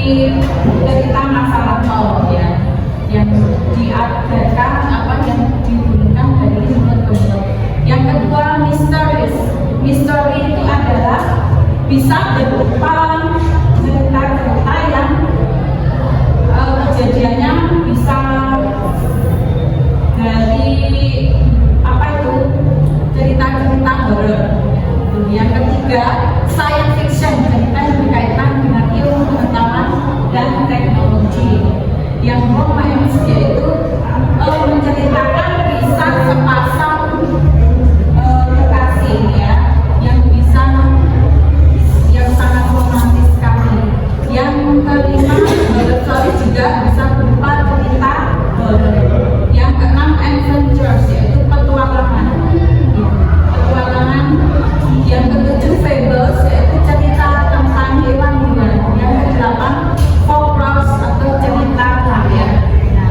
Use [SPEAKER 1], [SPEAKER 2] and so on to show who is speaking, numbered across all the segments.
[SPEAKER 1] cerita masa lampau ya, yang diadakan yang diberikan dari mulut ke mulut. Yang kedua, misteri itu adalah bisa berupa cerita-cerita yang kejadiannya bisa dari cerita-cerita horor. Yang ketiga, science fiction, cerita yang berkaitan dengan ilmu pengetahuan dan teknologi. Yang romance yaitu menceritakan kisah sepasang kekasih ya, yang sangat romantis sekali. Yang kelima, horror story juga bisa berupa cerita horror. Yang keenam, adventures yaitu petualangan. Yang ketujuh, fables yaitu cerita tentang hewan-hewan. Yang kedelapan, folklore atau cerita rakyat. Nah,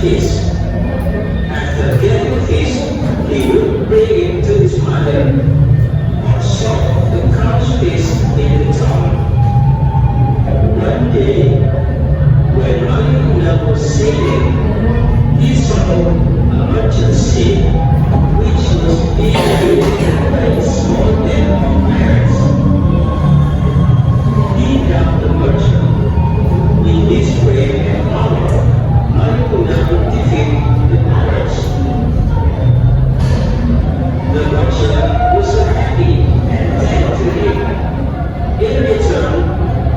[SPEAKER 2] fish. After getting fish, he would bring it to his mother or soak the crushed fish in the tub. One day, when Malikuna was sailing, he saw a merchant ship which was being driven by a small band of pirates. He helped the merchant. With his strength and power, Malikuna would defeat the pirates. The merchant was so happy and thanked to him. In return,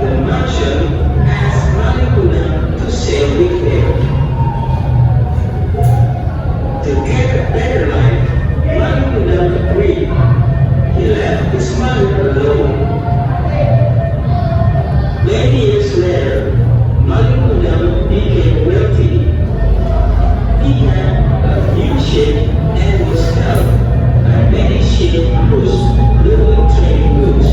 [SPEAKER 2] the merchant asked Malikuna to sail with him. To get a better life, Malikuna agreed. He left his mother alone. Many years later, Malikuna became wealthy. He had a new ship and was helped by many ship crews loading trade goods.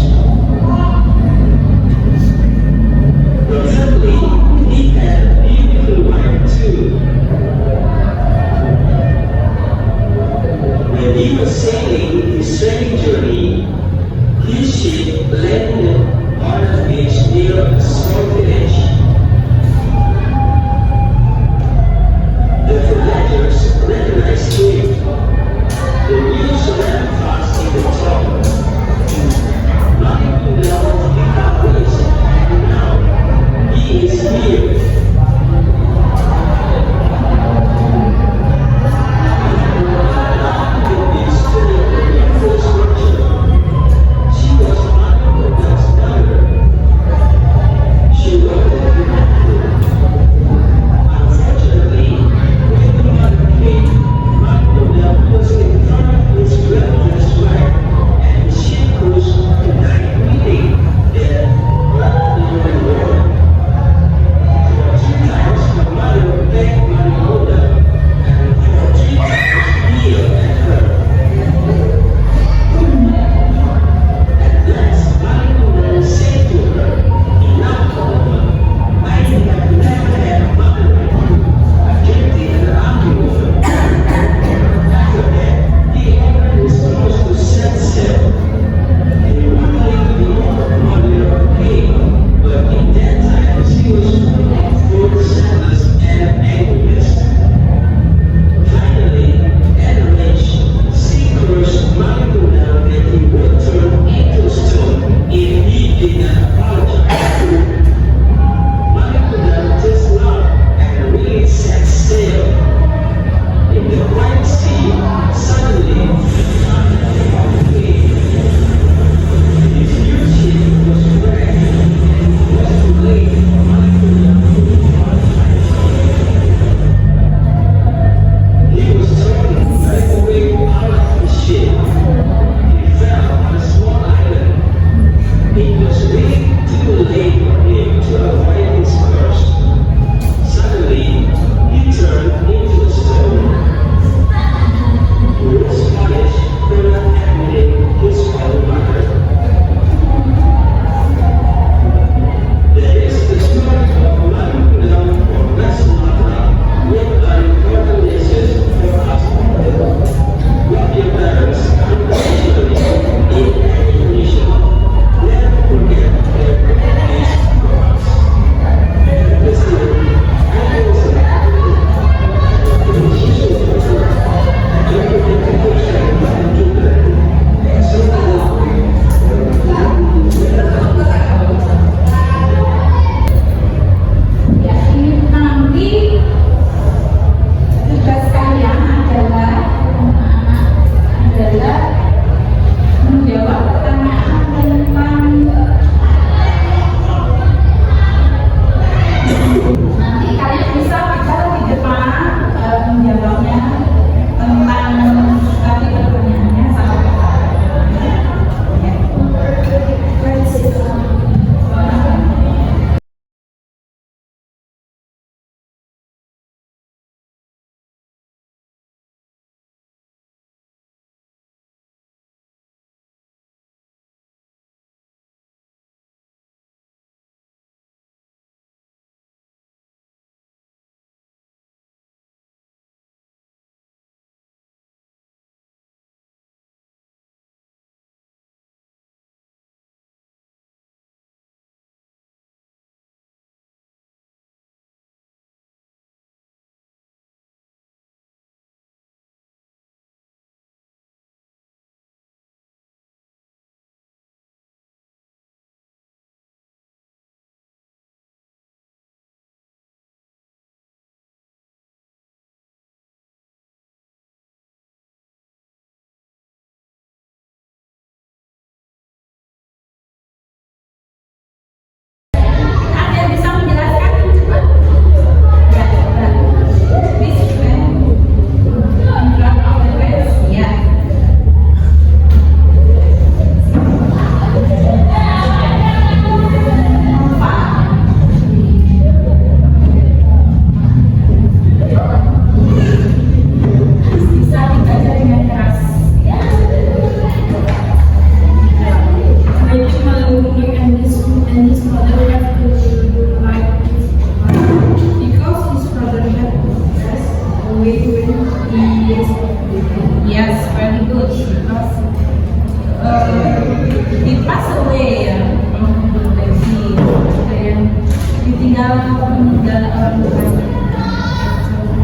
[SPEAKER 1] orang tua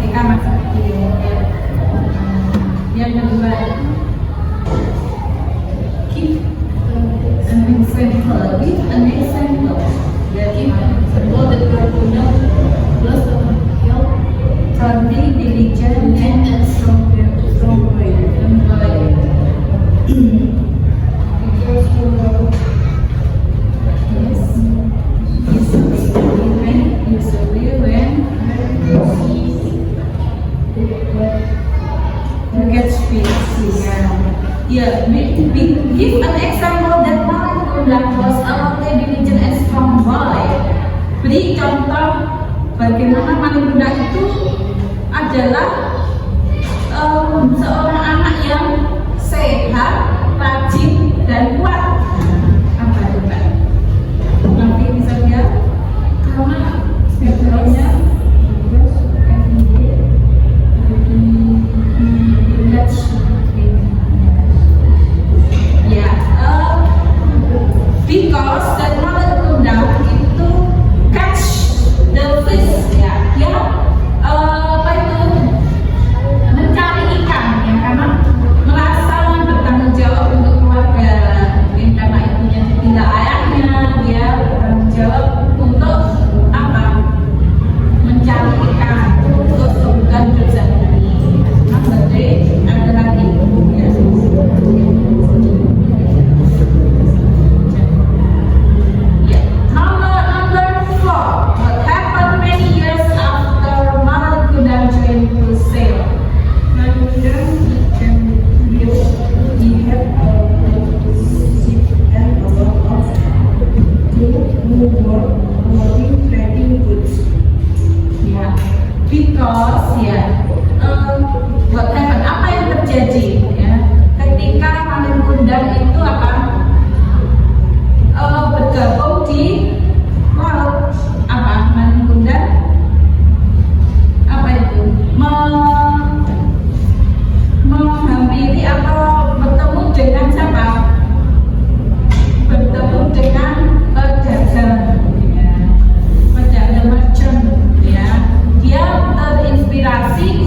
[SPEAKER 1] ketika masih kecil ya. Yang kedua, give an example. Jadi sebut punya plus help from being diligent and strong way. Give an example that Malin Kundang was a diligent and strong boy. Beri contoh bagaimana Malin Kundang itu adalah seorang anak yang sehat, rajin, dan kuat. Apa itu, Mbak? Nanti bisa lihat karena backgroundnya because that Malin Kundang itu catch the fish ya, dia apa itu mencari ikan ya, karena merasa bertanggung jawab untuk keluarga. Mungkin karena ibunya ditinggal ayahnya, dia bertanggung jawab untuk apa? Mencari ikan untuk kebutuhan hidup sehari-hari. Nah, berarti ada lagi ya. Because what happened, apa yang terjadi ya ketika Malin Kundang itu apa bergabung di laut, apa Malin Kundang apa itu menghampiri atau bertemu dengan siapa, bertemu dengan pedagang ya, pedagang merchant ya. Dia terinspirasi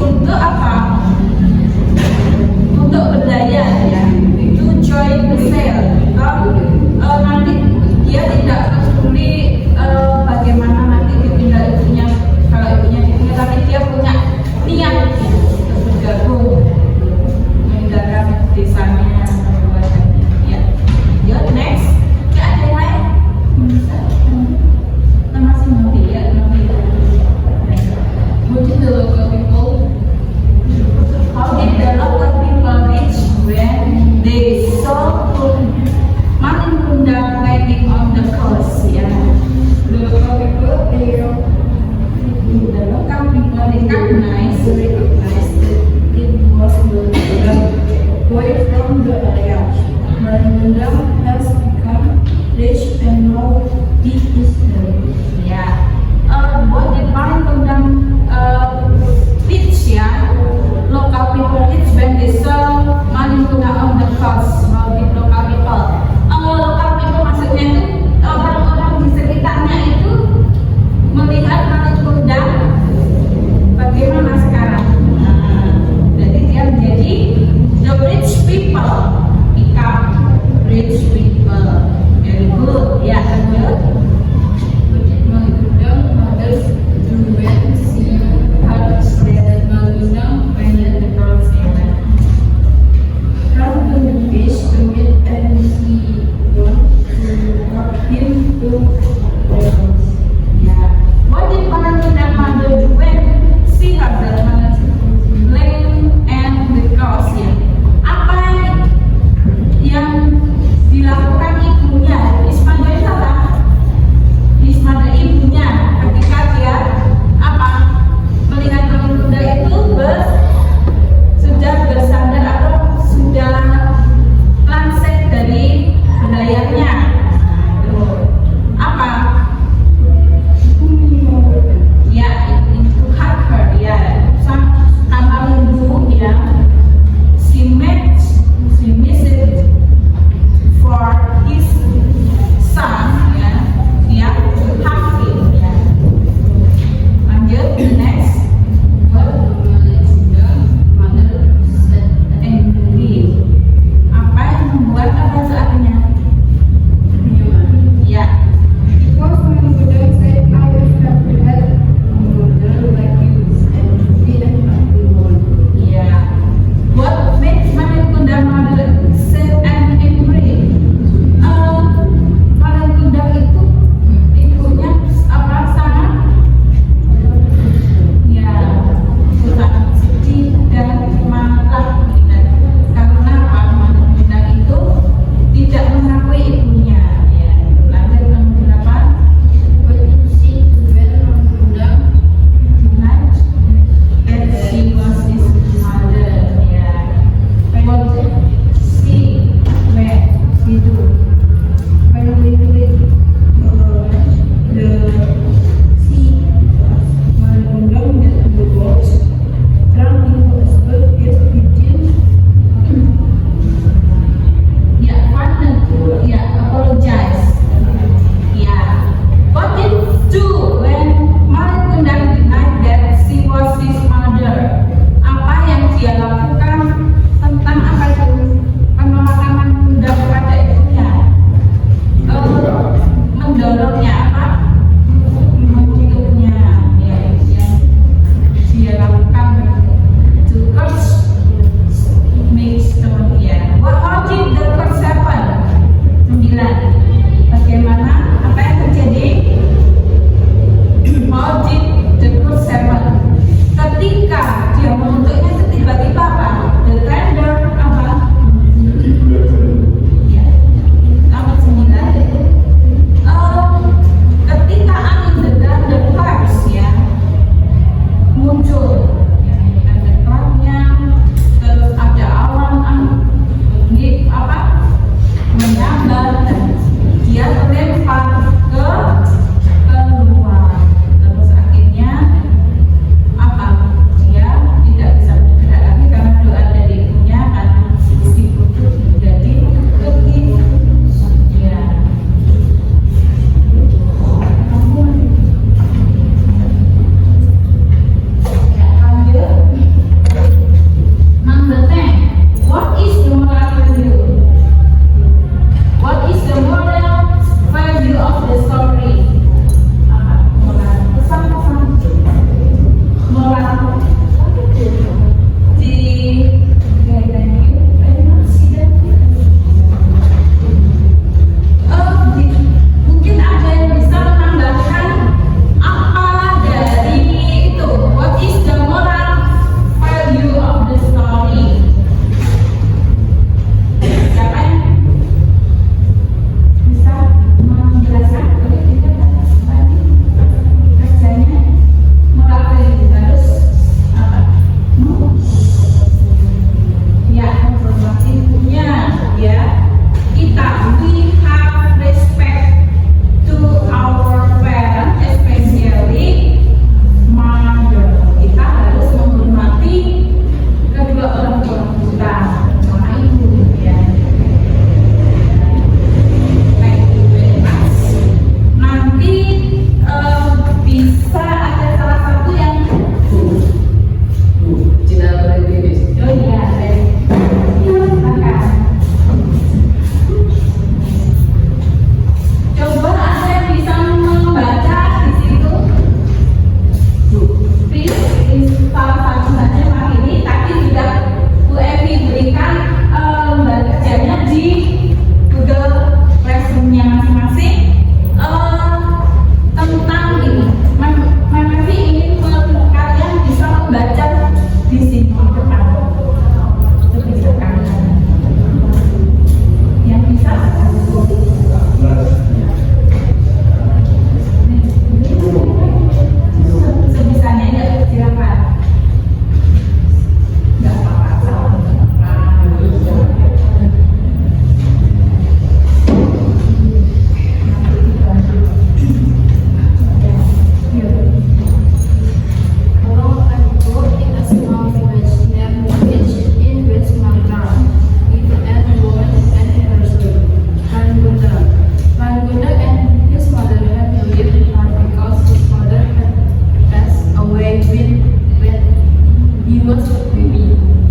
[SPEAKER 3] was a baby.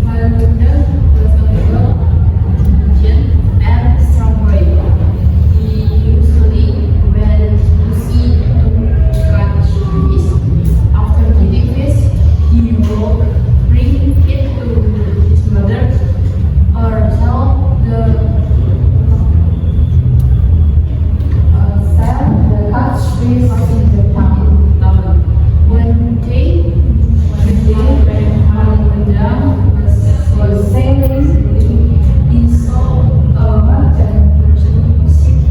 [SPEAKER 3] My mother was a girl, Jane, and strawberry. He usually went to sea to catch fish. After getting fish, he would bring it to his mother or sell the catch fish in the town. One day, when Malinda was sailing, he saw a merchant ship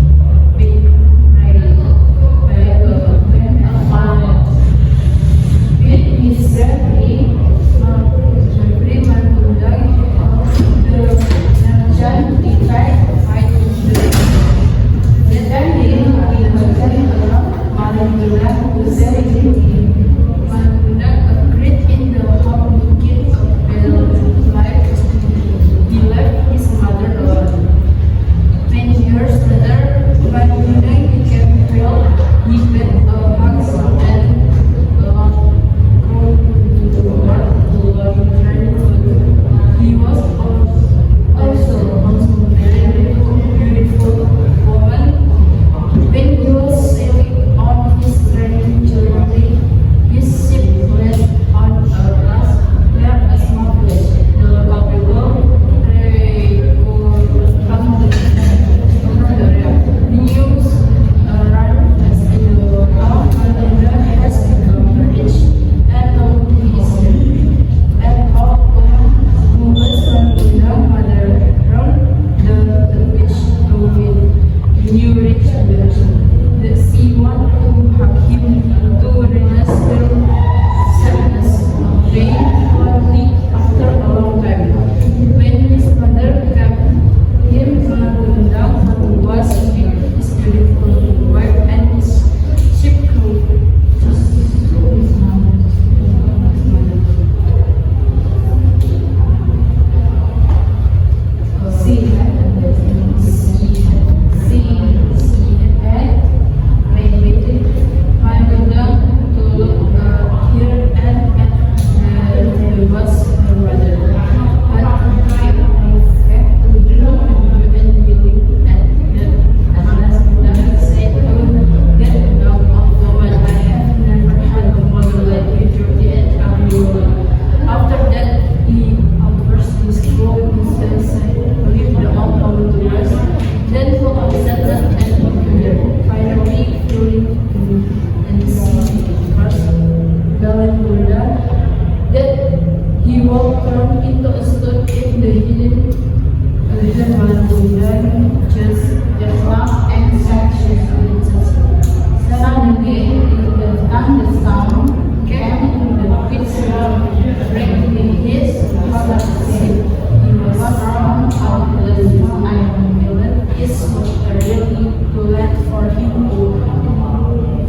[SPEAKER 3] being raided by a pilot. With his bravery, Malinda the merchant decided to fight the defending the merchant Malinda was sailing. Malinda agreed in the hope to get a better life. He left his mother alone. Many years later, Malinda became ill. He met a handsome and grown into the world who returned. He was also married to a beautiful woman. When he was sailing on his journey, his ship went on a blast near a small village. The local people from the area. The news ran as in the town. Malinda has become rich and known he is an old woman who was Malinda's mother round the beach to win the new rich village. The sea wanted to have him to release their sadness. They only after a long time. When his mother kept him, Malinda was with his beautiful wife and his ship crew. My mother to look here and was her brother. But I had to do and believe at last Malinda said get out of the world. I have never had a mother like you, Georgie and Abdullah. After that, he outburst his growing himself, leave the old over to rest. Then for a second and fear, finally during and see first Malinda that he will turn into a stone if the hidden Malinda just laughed and said she's princess. Suddenly, the thunderstorm came in the pitch, breaking his heart. He was thrown out the island. It was really too late for him to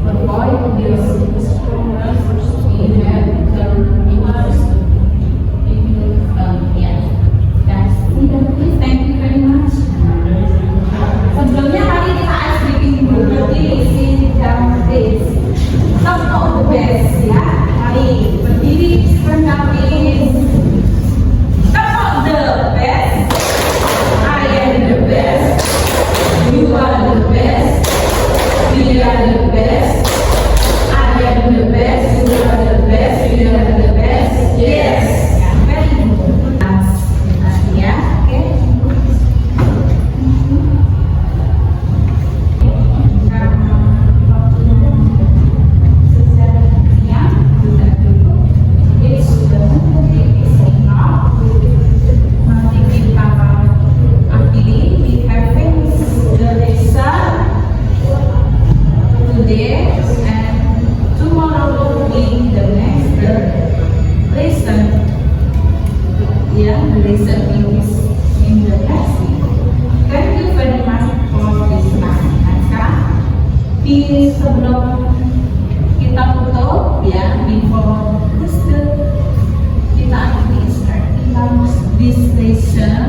[SPEAKER 3] avoid this problem. He had turned into
[SPEAKER 1] Thank you very much. Sebelumnya kali kita ice breaking dulu, berarti isi dalam this. Top of the best ya. Mari berdiri sebentar. Top of the best. I am the best. You are the best. We are the best. I am the best. You are the best. We are the best. Yes. Very good. Ya, oke. Sebelum kita tutup ya, before kita akhiri start this lesson.